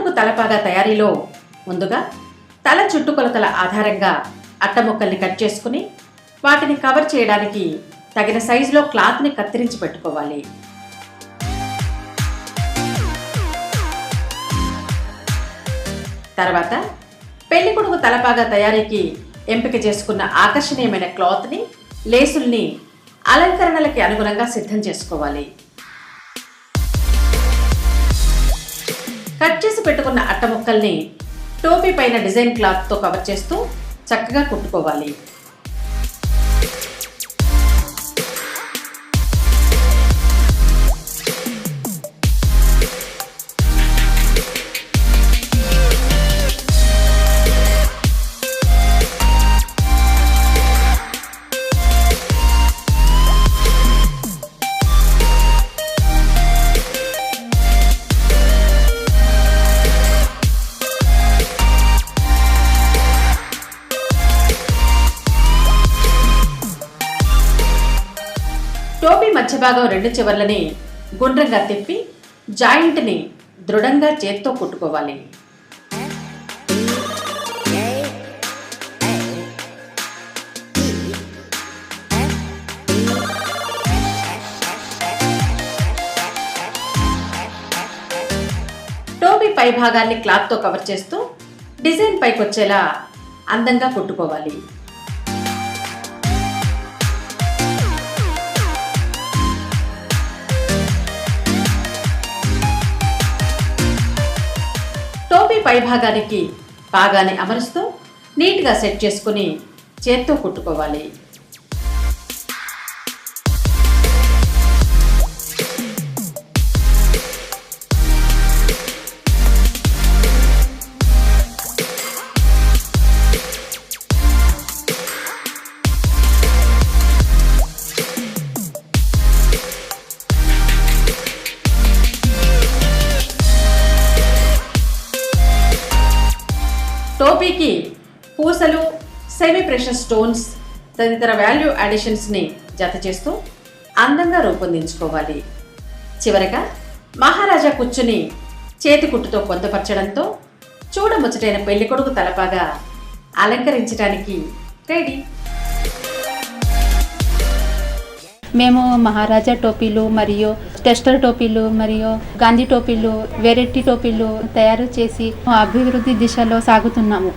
పెళ్ళికొడుకు తలపాగా తయారీలో ముందుగా తల చుట్టుకొలతల ఆధారంగా అట్టముక్కల్ని కట్ చేసుకుని వాటిని కవర్ చేయడానికి తగిన సైజులో క్లాత్ని కత్తిరించి పెట్టుకోవాలి. తర్వాత పెళ్ళికొడుకు తలపాగా తయారీకి ఎంపిక చేసుకున్న ఆకర్షణీయమైన క్లాత్ని, లేసుల్ని అలంకరణలకి అనుగుణంగా సిద్ధం చేసుకోవాలి. కట్ చేసి పెట్టుకున్న అట్టముక్కల్ని టోపీ పైన డిజైన్ క్లాత్తో కవర్ చేస్తూ చక్కగా కుట్టుకోవాలి. టోపీ మధ్య భాగం రెండు చివర్లని గుండ్రంగా తిప్పి జాయింట్ని దృఢంగా చేత్తో కుట్టుకోవాలి. టోపీ పై భాగాన్ని క్లాత్తో కవర్ చేస్తూ డిజైన్ పైకి వచ్చేలా అందంగా కుట్టుకోవాలి. టోపీ పై భాగానికి పాగాని అమరుస్తూ నీట్గా సెట్ చేసుకుని చేత్తో కుట్టుకోవాలి. టోపీకి పూసలు, సెమీ ప్రెషర్ స్టోన్స్ తదితర వాల్యూ అడిషన్స్ని జత చేస్తూ అందంగా రూపొందించుకోవాలి. చివరగా మహారాజా కుచ్చుని చేతి కుట్టుతో పొందుపరచడంతో చూడముచ్చటైన పెళ్ళికొడుకు తలపాగా అలంకరించడానికి రెడీ. మేము మహారాజా టోపీలు మరియు టెస్టర్ టోపీలు మరియు గాంధీ టోపీలు, వెరైటీ టోపీలు తయారు చేసి అభివృద్ధి దిశలో సాగుతున్నాము.